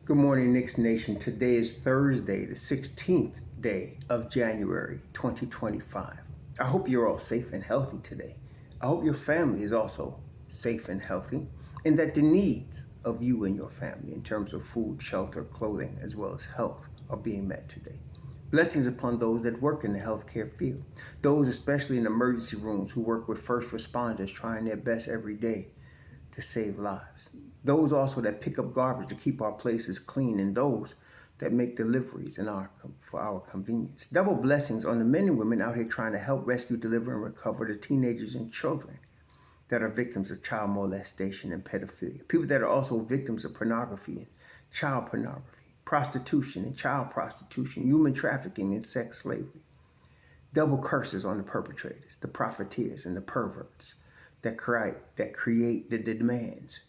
Good morning, Knicks Nation. Today is Thursday, the 16th day of January, 2025. I hope you're all safe and healthy today. I hope your family is also safe and healthy, and that the needs of you and your family in terms of food, shelter, clothing, as well as health are being met today. Blessings upon those that work in the healthcare field, those especially in emergency rooms who work with first responders trying their best every day to save lives. Those also that pick up garbage to keep our places clean, and those that make deliveries for our convenience. Double blessings on the men and women out here trying to help rescue, deliver, and recover the teenagers and children that are victims of child molestation and pedophilia. People that are also victims of pornography and child pornography, prostitution and child prostitution, human trafficking and sex slavery. Double curses on the perpetrators, the profiteers, and the perverts that create the demands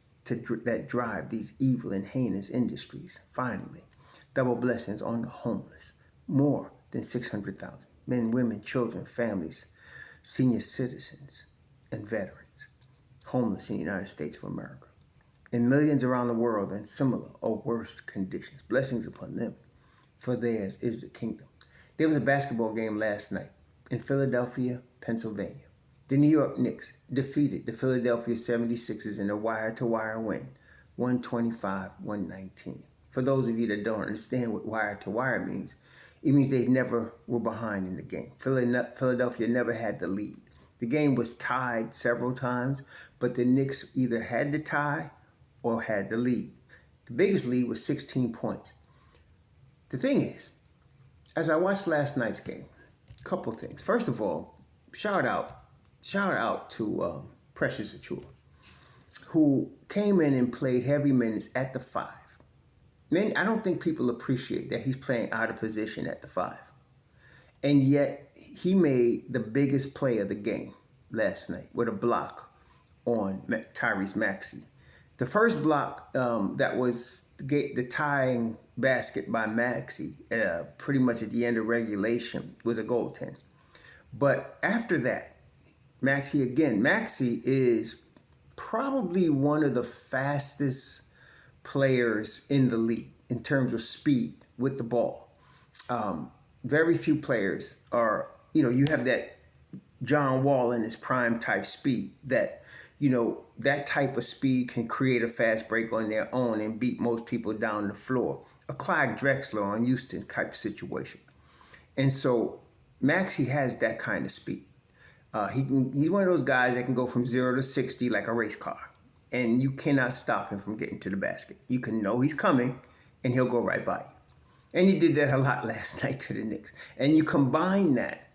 that drive these evil and heinous industries. Finally, double blessings on the homeless. More than 600,000 men, women, children, families, senior citizens, and veterans homeless in the United States of America, and millions around the world in similar or worse conditions. Blessings upon them, for theirs is the kingdom. There was a basketball game last night in Philadelphia, Pennsylvania. The New York Knicks defeated the Philadelphia 76ers in a wire-to-wire win, 125-119. For those of you that don't understand what wire-to-wire means, it means they never were behind in the game. Philadelphia never had the lead. The game was tied several times, but the Knicks either had the tie or had the lead. The biggest lead was 16 points. The thing is, as I watched last night's game, a couple things. First of all, shout out to Precious Achiuwa, who came in and played heavy minutes at the 5. Man, I don't think people appreciate that he's playing out of position at the 5. And yet, he made the biggest play of the game last night with a block on Tyrese Maxey. The first block that was the tying basket by Maxey, pretty much at the end of regulation, was a goaltend. But after that, Maxey is probably one of the fastest players in the league in terms of speed with the ball. Very few players are, you have that John Wall in his prime type speed that, that type of speed can create a fast break on their own and beat most people down the floor. A Clyde Drexler on Houston type situation. And so Maxey has that kind of speed. He's one of those guys that can go from 0 to 60 like a race car. And you cannot stop him from getting to the basket. You can know he's coming, and he'll go right by you. And he did that a lot last night to the Knicks. And you combine that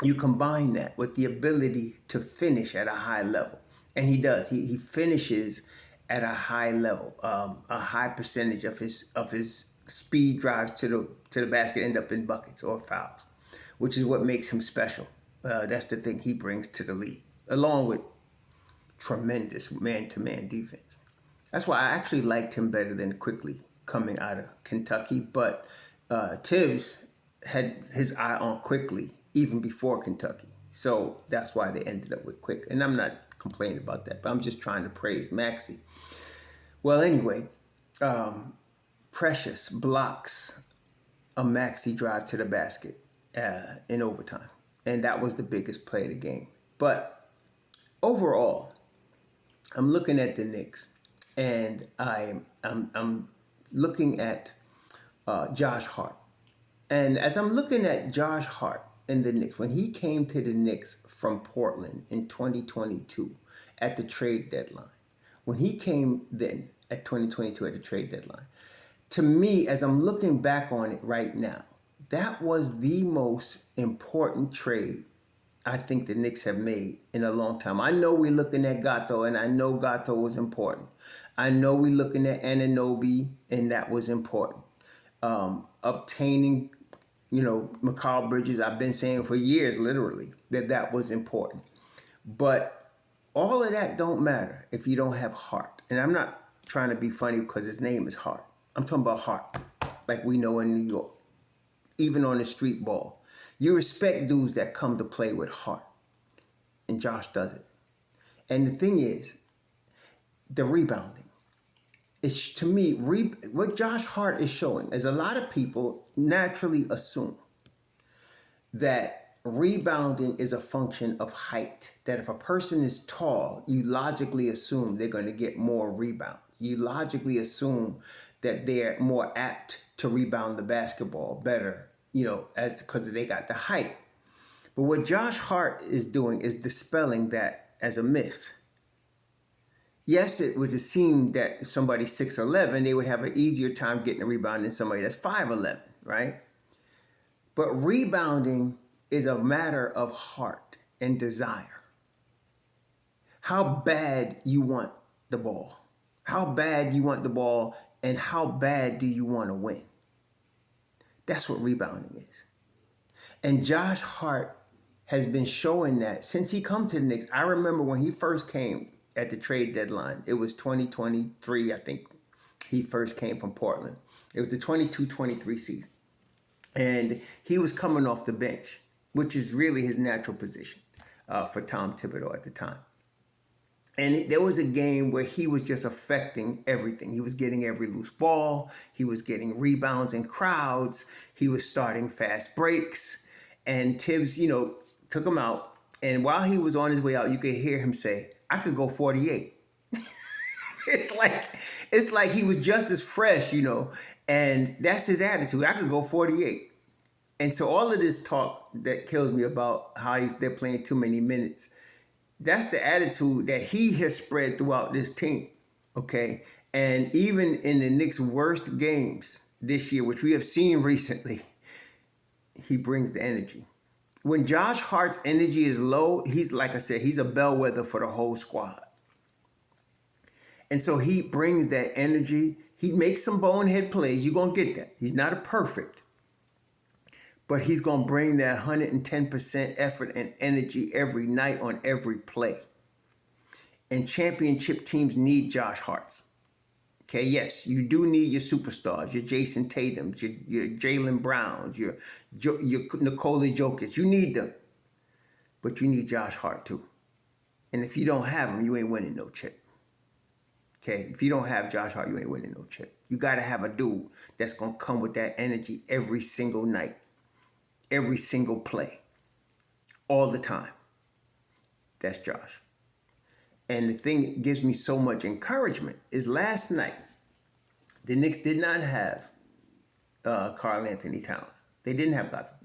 with the ability to finish at a high level. And he does. He finishes at a high level. A high percentage of his speed drives to the basket end up in buckets or fouls, which is what makes him special. That's the thing he brings to the league, along with tremendous man-to-man defense. That's why I actually liked him better than Quickly coming out of Kentucky. But Tibs had his eye on Quickly even before Kentucky. So that's why they ended up with Quick. And I'm not complaining about that, but I'm just trying to praise Maxey. Well, anyway, Precious blocks a Maxey drive to the basket in overtime. And that was the biggest play of the game. But overall, I'm looking at the Knicks, and I'm looking at Josh Hart. And as I'm looking at Josh Hart and the Knicks, when he came to the Knicks from Portland in 2022 at the trade deadline, when he came then at 2022 at the trade deadline, to me, as I'm looking back on it right now, that was the most important trade I think the Knicks have made in a long time. I know we're looking at Gato, and I know Gato was important. I know we're looking at Anunoby, and that was important. Obtaining, Mikal Bridges, I've been saying for years, literally, that was important. But all of that don't matter if you don't have heart. And I'm not trying to be funny because his name is Hart. I'm talking about heart, like we know in New York. Even on the street ball, you respect dudes that come to play with heart. And Josh does it. And the thing is, the rebounding. It's to me, what Josh Hart is showing is a lot of people naturally assume that rebounding is a function of height. That if a person is tall, you logically assume they're going to get more rebounds. You logically assume that they're more apt to rebound the basketball better, as because they got the height. But what Josh Hart is doing is dispelling that as a myth. Yes, it would seem that if somebody's 6'11", they would have an easier time getting a rebound than somebody that's 5'11", right? But rebounding is a matter of heart and desire. How bad you want the ball. How bad you want the ball, and how bad do you want to win? That's what rebounding is. And Josh Hart has been showing that since he come to the Knicks. I remember when he first came at the trade deadline. It was 2023, I think he first came from Portland. It was the 22-23 season. And he was coming off the bench, which is really his natural position for Tom Thibodeau at the time. And there was a game where he was just affecting everything. He was getting every loose ball. He was getting rebounds in crowds. He was starting fast breaks. And Tibs, took him out. And while he was on his way out, you could hear him say, "I could go 48." It's like he was just as fresh, and that's his attitude. I could go 48. And so all of this talk that kills me about how they're playing too many minutes, that's the attitude that he has spread throughout this team, okay? And even in the Knicks' worst games this year, which we have seen recently, he brings the energy. When Josh Hart's energy is low, he's, like I said, he's a bellwether for the whole squad. And so he brings that energy. He makes some bonehead plays. You're going to get that. He's not a perfect. But he's going to bring that 110% effort and energy every night on every play. And championship teams need Josh Harts. Okay, yes, you do need your superstars, your Jason Tatums, your Jalen Browns, your Nikola Jokic. You need them. But you need Josh Hart too. And if you don't have him, you ain't winning no chip. Okay, if you don't have Josh Hart, you ain't winning no chip. You got to have a dude that's going to come with that energy every single night, every single play, all the time. That's Josh. And the thing that gives me so much encouragement is last night, the Knicks did not have Karl Anthony Towns. They didn't have Gotham.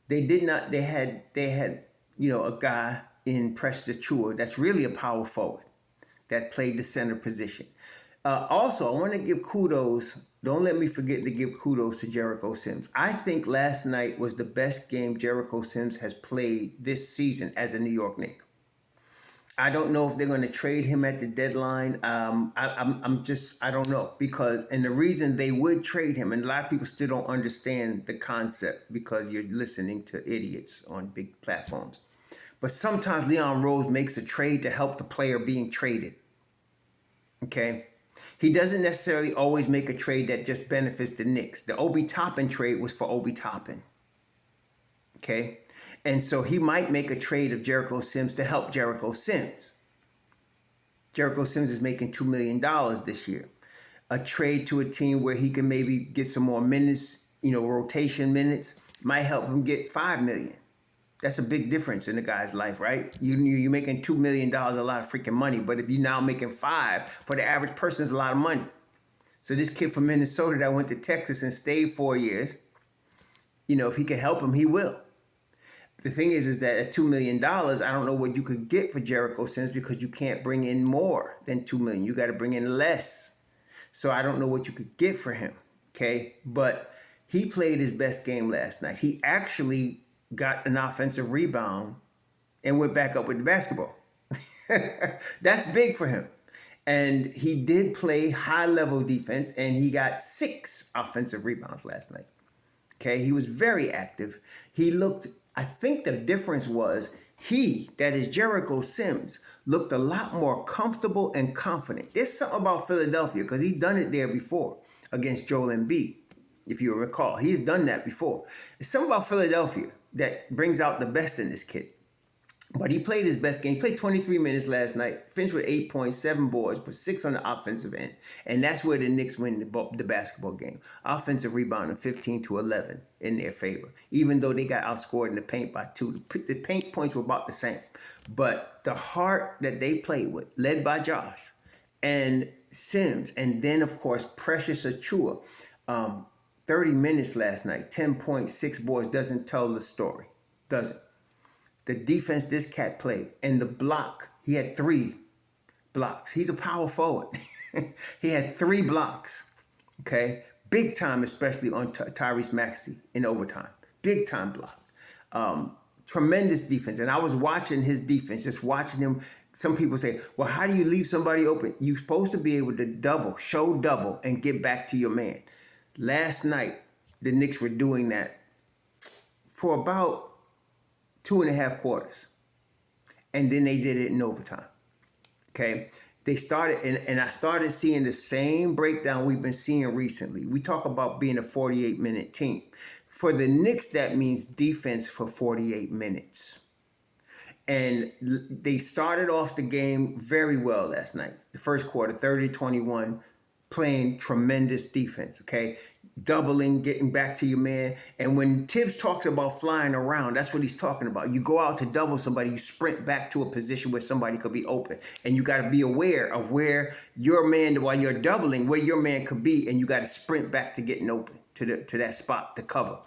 They did not. They had a guy in Precious Achiuwa that's really a power forward that played the center position. Also, I want to give kudos. Don't let me forget to give kudos to Jericho Sims. I think last night was the best game Jericho Sims has played this season as a New York Knick. I don't know if they're going to trade him at the deadline. I don't know, and the reason they would trade him, and a lot of people still don't understand the concept because you're listening to idiots on big platforms. But sometimes Leon Rose makes a trade to help the player being traded. Okay? He doesn't necessarily always make a trade that just benefits the Knicks. The Obi Toppin trade was for Obi Toppin. Okay? And so he might make a trade of Jericho Sims to help Jericho Sims. Jericho Sims is making $2 million this year. A trade to a team where he can maybe get some more minutes, rotation minutes, might help him get $5 million. That's a big difference in the guy's life, right? You're making $2 million, a lot of freaking money. But if you're now making $5 million, for the average person, it's a lot of money. So this kid from Minnesota that went to Texas and stayed 4 years, if he can help him, he will. The thing is that at $2 million, I don't know what you could get for Jericho Sims because you can't bring in more than $2 million. You got to bring in less. So I don't know what you could get for him, okay? But he played his best game last night. He actually got an offensive rebound and went back up with the basketball. That's big for him. And he did play high-level defense, and he got 6 offensive rebounds last night. Okay, he was very active. I think the difference was that is Jericho Sims, looked a lot more comfortable and confident. There's something about Philadelphia because he's done it there before against Joel Embiid, if you recall. He's done that before. There's something about Philadelphia that brings out the best in this kid. But he played his best game. He played 23 minutes last night, finished with 8 points, 7 boards, put 6 on the offensive end. And that's where the Knicks win the basketball game. Offensive rebounding 15-11 in their favor. Even though they got outscored in the paint by 2. The paint points were about the same. But the heart that they played with, led by Josh and Sims, and then, of course, Precious Achiuwa, 30 minutes last night, 10 points, 6 boards, doesn't tell the story, does it? The defense this cat played, and the block, he had 3 blocks. He's a power forward. He had 3 blocks, okay? Big time, especially on Tyrese Maxey in overtime. Big time block. Tremendous defense. And I was watching his defense, just watching him. Some people say, well, how do you leave somebody open? You're supposed to be able to show double, and get back to your man. Last night, the Knicks were doing that for about 2.5 quarters. And then they did it in overtime. Okay? They started, and I started seeing the same breakdown we've been seeing recently. We talk about being a 48-minute team. For the Knicks, that means defense for 48 minutes. And they started off the game very well last night. The first quarter, 30-21, playing tremendous defense, okay? Doubling, getting back to your man. And when Tibs talks about flying around, that's what he's talking about. You go out to double somebody, you sprint back to a position where somebody could be open. And you got to be aware of where your man, while you're doubling, where your man could be, and you got to sprint back to getting open to that spot to cover.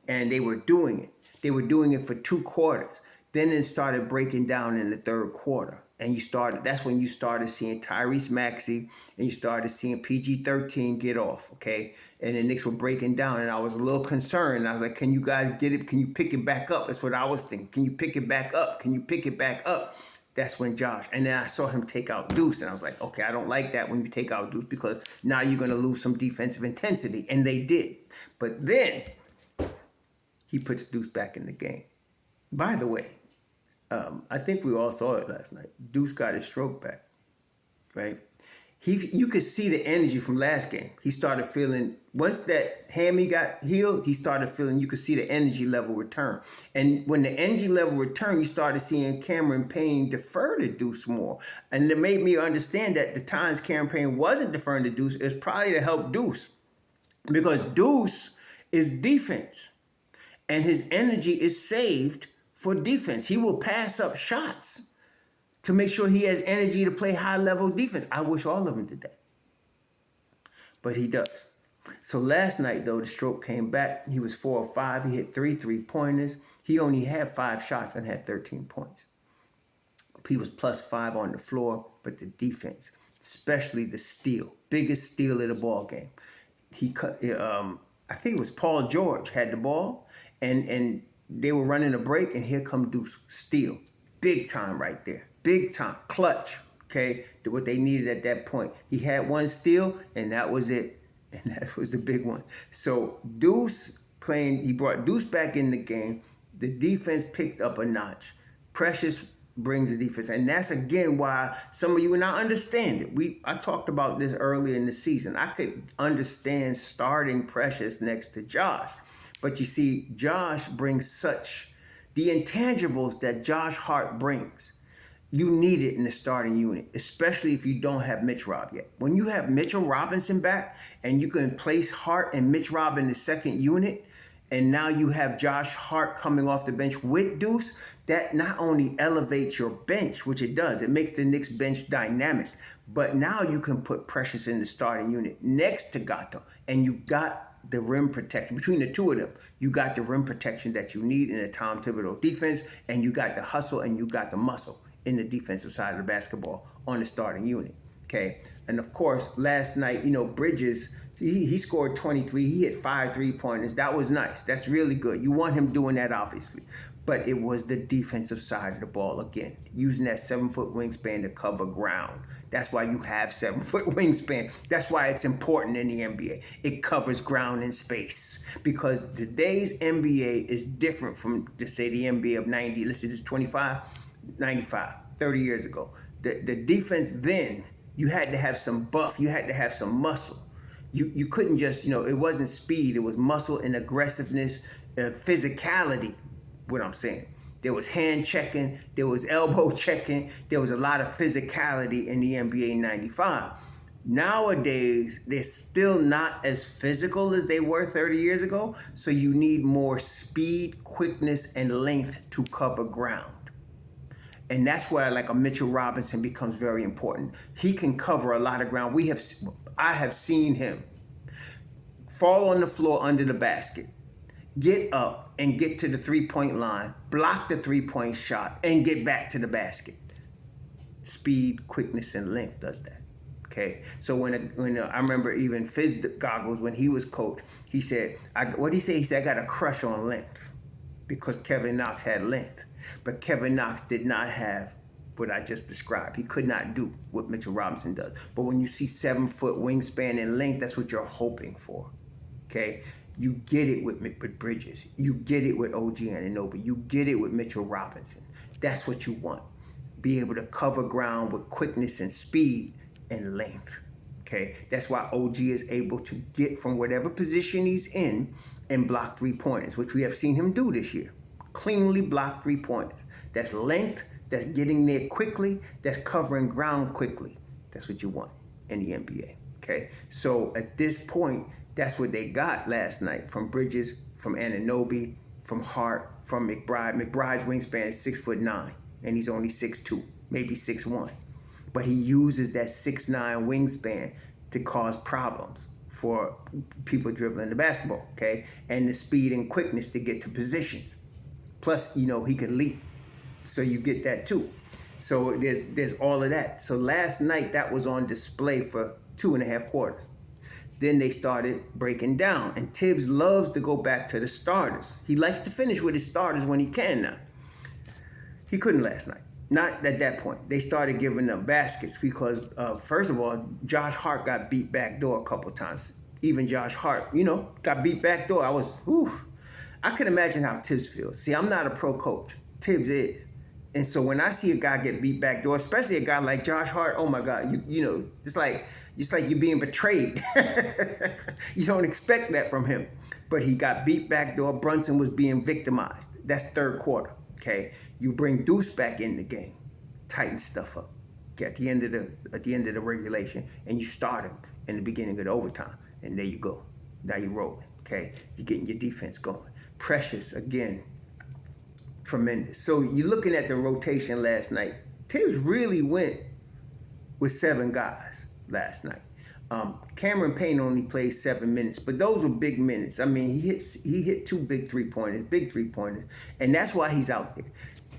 And they were doing it. They were doing it for 2 quarters. Then it started breaking down in the third quarter. And that's when you started seeing Tyrese Maxey, and you started seeing PG-13 get off, okay? And the Knicks were breaking down, and I was a little concerned. I was like, can you guys get it? Can you pick it back up? That's what I was thinking. Can you pick it back up? Can you pick it back up? That's when Josh, and then I saw him take out Deuce, and I was like, okay, I don't like that when you take out Deuce, because now you're going to lose some defensive intensity, and they did. But then he puts Deuce back in the game. By the way, I think we all saw it last night. Deuce got his stroke back, right? You could see the energy from last game. He started feeling, once that hammy got healed, he started feeling, you could see the energy level return. And when the energy level returned, you started seeing Cameron Payne defer to Deuce more. And it made me understand that the times Cameron Payne wasn't deferring to Deuce, it's probably to help Deuce. Because Deuce is defense. And his energy is saved for defense. He will pass up shots to make sure he has energy to play high-level defense. I wish all of them did that. But he does. So last night, though, the stroke came back. He was 4 of 5. He hit 3 3-pointers. He only had 5 shots and had 13 points. He was +5 on the floor, but the defense, especially the steal, biggest steal of the ball game. He cut. I think it was Paul George had the ball, and they were running a break, and here come Deuce. Steal. Big time right there. Big time. Clutch. Okay? What they needed at that point. He had 1 steal, and that was it. And that was the big one. So Deuce he brought Deuce back in the game. The defense picked up a notch. Precious brings the defense. And that's, again, why some of you, and I understand it. I talked about this earlier in the season. I could understand starting Precious next to Josh. But you see, Josh brings the intangibles that Josh Hart brings. You need it in the starting unit, especially if you don't have MitchRob yet. When you have Mitchell Robinson back and you can place Hart and MitchRob in the second unit, and now you have Josh Hart coming off the bench with Deuce, that not only elevates your bench, which it does, it makes the Knicks bench dynamic, but now you can put Precious in the starting unit next to Gato, and you got the rim protection. Between the two of them, you got the rim protection that you need in a Tom Thibodeau defense, and you got the hustle and you got the muscle in the defensive side of the basketball on the starting unit, okay? And of course, last night, Bridges, he scored 23. He hit 5 3-pointers. That was nice. That's really good. You want him doing that, obviously. But it was the defensive side of the ball again, using that 7-foot wingspan to cover ground. That's why you have 7-foot wingspan. That's why it's important in the NBA. It covers ground and space, because today's NBA is different from, let's say, the NBA of 90. Let's say this is 25, 95, 30 years ago. The defense then, you had to have some buff. You had to have some muscle. You couldn't just, it wasn't speed. It was muscle and aggressiveness, physicality, what I'm saying. There was hand checking. There was elbow checking. There was a lot of physicality in the NBA 95. Nowadays, they're still not as physical as they were 30 years ago. So you need more speed, quickness, and length to cover ground. And that's where like a Mitchell Robinson becomes very important. He can cover a lot of ground. I have seen him fall on the floor under the basket, get up and get to the three-point line, block the three-point shot, and get back to the basket. Speed, quickness, and length does that. Okay, so when I remember even Fizz Goggles, when he was coach, he said, what did he say? He said, I got a crush on length because Kevin Knox had length. But Kevin Knox did not have what I just described. He could not do what Mitchell Robinson does. But when you see 7-foot wingspan and length, that's what you're hoping for. Okay? You get it with Bridges. You get it with OG Anunoby. You get it with Mitchell Robinson. That's what you want. Be able to cover ground with quickness and speed and length. Okay? That's why OG is able to get from whatever position he's in and block three-pointers, which we have seen him do this year. Cleanly block three-pointers. That's length, that's getting there quickly, that's covering ground quickly. That's what you want in the NBA, okay? So at this point, that's what they got last night from Bridges, from Anunoby, from Hart, from McBride. McBride's wingspan is 6'9", and he's only 6'2", maybe 6'1". But he uses that 6'9" wingspan to cause problems for people dribbling the basketball, okay? And the speed and quickness to get to positions. Plus, he could leap. So you get that too. So there's all of that. So last night, that was on display for 2.5 quarters. Then they started breaking down. And Tibs loves to go back to the starters. He likes to finish with his starters when he can now. He couldn't last night. Not at that point. They started giving up baskets because, first of all, Josh Hart got beat backdoor a couple times. Even Josh Hart, got beat backdoor. I can imagine how Tibs feels. See, I'm not a pro coach. Tibs is. And so when I see a guy get beat backdoor, especially a guy like Josh Hart, oh my God, it's like you're being betrayed. You don't expect that from him. But he got beat backdoor. Brunson was being victimized. That's third quarter. Okay. You bring Deuce back in the game, tighten stuff up. Okay, at the end of the regulation, and you start him in the beginning of the overtime. And there you go. Now you're rolling. Okay. You're getting your defense going. Precious, again, tremendous. So you're looking at the rotation last night. Tibbs really went with 7 guys last night. Cameron Payne only played 7 minutes, but those were big minutes. I mean, he hit 2 big three-pointers, and that's why he's out there.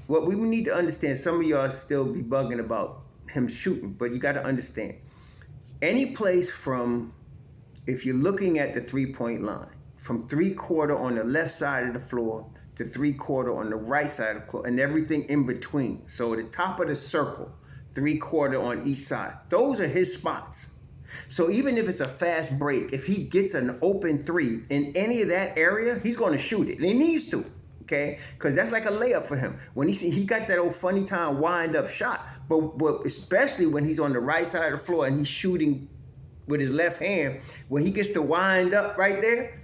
What we need to understand, some of y'all still be bugging about him shooting, but you got to understand, any place from, if you're looking at the three-point line, from 3/4 on the left side of the floor to 3/4 on the right side of the floor, and everything in between. So the top of the circle, 3/4 on each side. Those are his spots. So even if it's a fast break, if he gets an open 3 in any of that area, he's going to shoot it. And he needs to, okay? Because that's like a layup for him. When he got that old funny time wind-up shot, but especially when he's on the right side of the floor and he's shooting with his left hand, when he gets to wind up right there,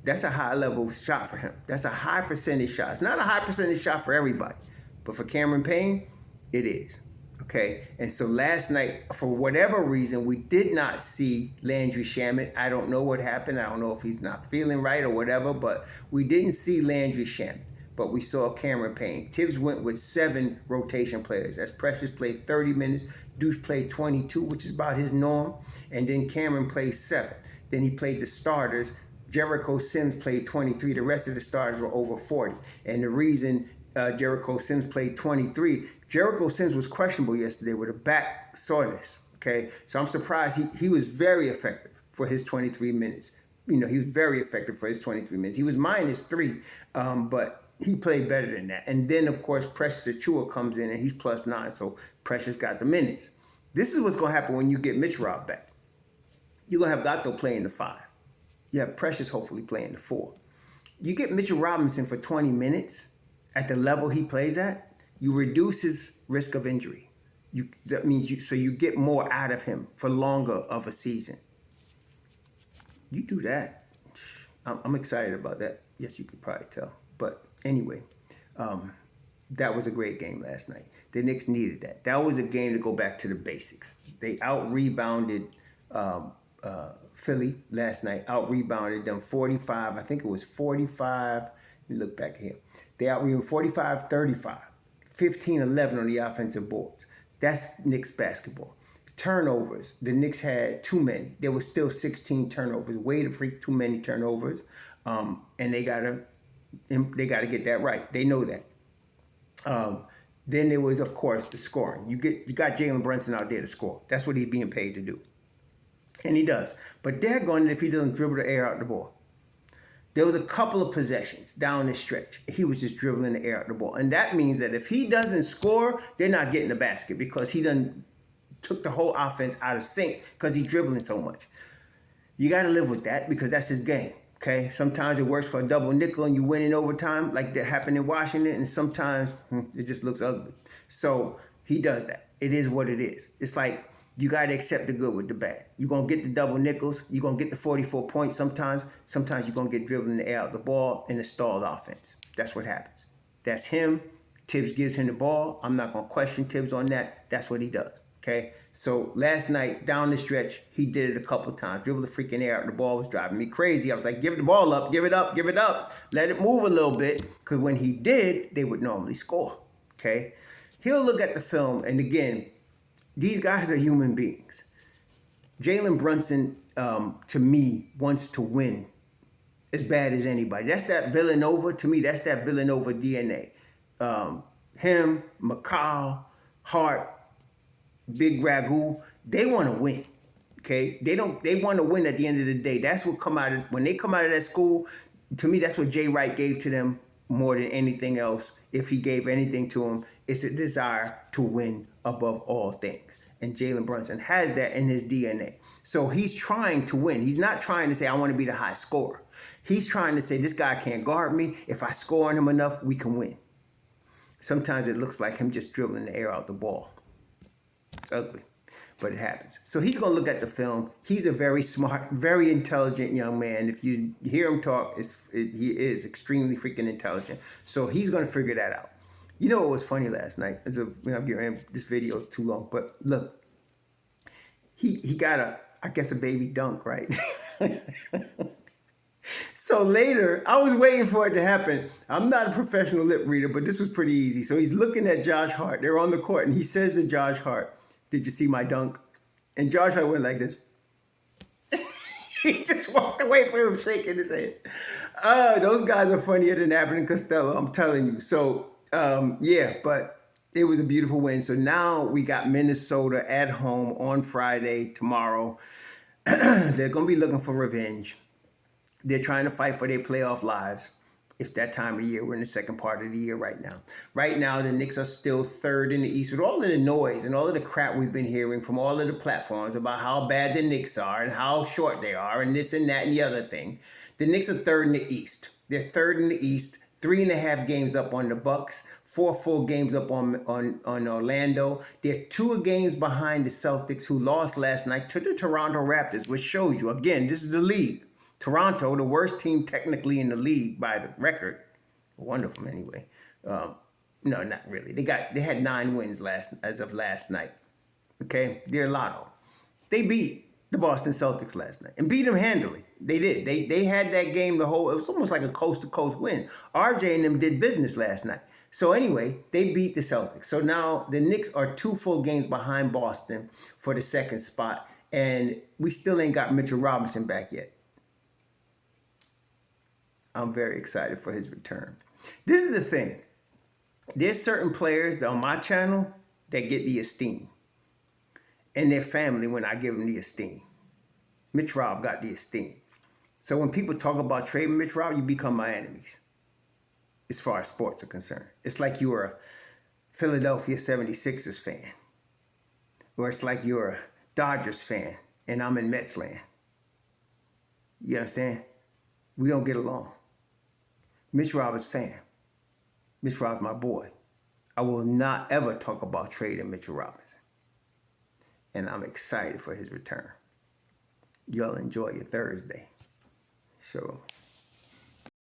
that's a high-level shot for him. That's a high percentage shot. It's not a high percentage shot for everybody, but for Cameron Payne, it is. Okay? And so last night, for whatever reason, we did not see Landry Shamet. I don't know what happened. I don't know if he's not feeling right or whatever, but we didn't see Landry Shamet. But we saw Cameron Payne. Tibs went with 7 rotation players. As Precious played 30 minutes, Deuce played 22, which is about his norm, and then Cameron played 7. Then he played the starters. Jericho Sims played 23. The rest of the starters were over 40. And the reason Jericho Sims played 23, Jericho Sims was questionable yesterday with a back soreness, okay? So I'm surprised. He was very effective for his 23 minutes. He was very effective for his 23 minutes. He was -3, but he played better than that. And then, of course, Precious Achiuwa comes in, and he's +9, so Precious got the minutes. This is what's going to happen when you get MitchRob back. You're going to have Gato playing the 5. You have Precious hopefully playing the 4. You get Mitchell Robinson for 20 minutes at the level he plays at, you reduce his risk of injury. That means you get more out of him for longer of a season. You do that. I'm excited about that. Yes, you could probably tell. But anyway, That was a great game last night. The Knicks needed that. That was a game to go back to the basics. They out-rebounded Philly last night. Out-rebounded them 45. I think it was 45. Let me look back here. They out-rebounded 45-35. 15-11 on the offensive boards. That's Knicks basketball. Turnovers. The Knicks had too many. There was still 16 turnovers. Way too many turnovers. And they gotta get that right. They know that. Then there was, of course, the scoring. You got Jalen Brunson out there to score. That's what he's being paid to do. And he does. But daggone it if he doesn't dribble the air out the ball. There was a couple of possessions down the stretch. He was just dribbling the air out the ball. And that means that if he doesn't score, they're not getting the basket because he done took the whole offense out of sync because he's dribbling so much. You got to live with that because that's his game. Okay, sometimes it works for a double nickel and you win in overtime like that happened in Washington, and sometimes it just looks ugly. So he does that. It is what it is. It's like you got to accept the good with the bad. You're going to get the double nickels. You're going to get the 44 points sometimes. Sometimes you're going to get dribbling the air out the ball in a stalled offense. That's what happens. That's him. Tibs gives him the ball. I'm not going to question Tibs on that. That's what he does. Okay, so last night, down the stretch, he did it a couple of times. Dribbled the freaking air out. The ball was driving me crazy. I was like, give the ball up, give it up, give it up. Let it move a little bit. Because when he did, they would normally score. Okay, he'll look at the film. And again, these guys are human beings. Jalen Brunson, to me, wants to win as bad as anybody. That's that Villanova. To me, that's that Villanova DNA. Him, McCall, Hart, Big Ragu, they want to win. Okay, they want to win at the end of the day. That's what when they come out of that school. To me, that's what Jay Wright gave to them more than anything else. If he gave anything to them, it's a desire to win above all things. And Jalen Brunson has that in his DNA. So he's trying to win. He's not trying to say, I want to be the high scorer. He's trying to say, this guy can't guard me. If I score on him enough, we can win. Sometimes it looks like him just dribbling the air out the ball. It's ugly, but it happens. So he's going to look at the film. He's a very smart, very intelligent young man. If you hear him talk, he is extremely freaking intelligent. So he's going to figure that out. You know what was funny last night? This video is too long, but look, he got I guess a baby dunk, right? So later, I was waiting for it to happen. I'm not a professional lip reader, but this was pretty easy. So he's looking at Josh Hart. They're on the court, and he says to Josh Hart, did you see my dunk? And Josh Hart went like this. He just walked away from him, shaking his head. Those guys are funnier than Abbott and Costello, I'm telling you. So, yeah, but it was a beautiful win. So now we got Minnesota at home on Friday, tomorrow. They're going to be looking for revenge. They're trying to fight for their playoff lives. It's that time of year. We're in the second part of the year right now. Right now, the Knicks are still third in the East. With all of the noise and all of the crap we've been hearing from all of the platforms about how bad the Knicks are and how short they are and this and that and the other thing, the Knicks are third in the East. They're third in the East, 3.5 games up on the Bucks, 4 full games up on Orlando. They're 2 games behind the Celtics, who lost last night to the Toronto Raptors, which shows you, again, this is the league. Toronto, the worst team technically in the league by the record. One of them anyway. No, not really. They had 9 wins as of last night. Okay, they're lotto. They beat the Boston Celtics last night and beat them handily. They did. They had that game it was almost like a coast to coast win. RJ and them did business last night. So anyway, they beat the Celtics. So now the Knicks are 2 full games behind Boston for the second spot, and we still ain't got Mitchell Robinson back yet. I'm very excited for his return. This is the thing. There's certain players on my channel that get the esteem. And their family when I give them the esteem. MitchRob got the esteem. So when people talk about trading MitchRob, you become my enemies. As far as sports are concerned. It's like you were a Philadelphia 76ers fan. Or it's like you're a Dodgers fan and I'm in Mets land. You understand? We don't get along. MitchRob is fan. MitchRob's my boy. I will not ever talk about trading Mitchell Robinson. And I'm excited for his return. Y'all enjoy your Thursday. So.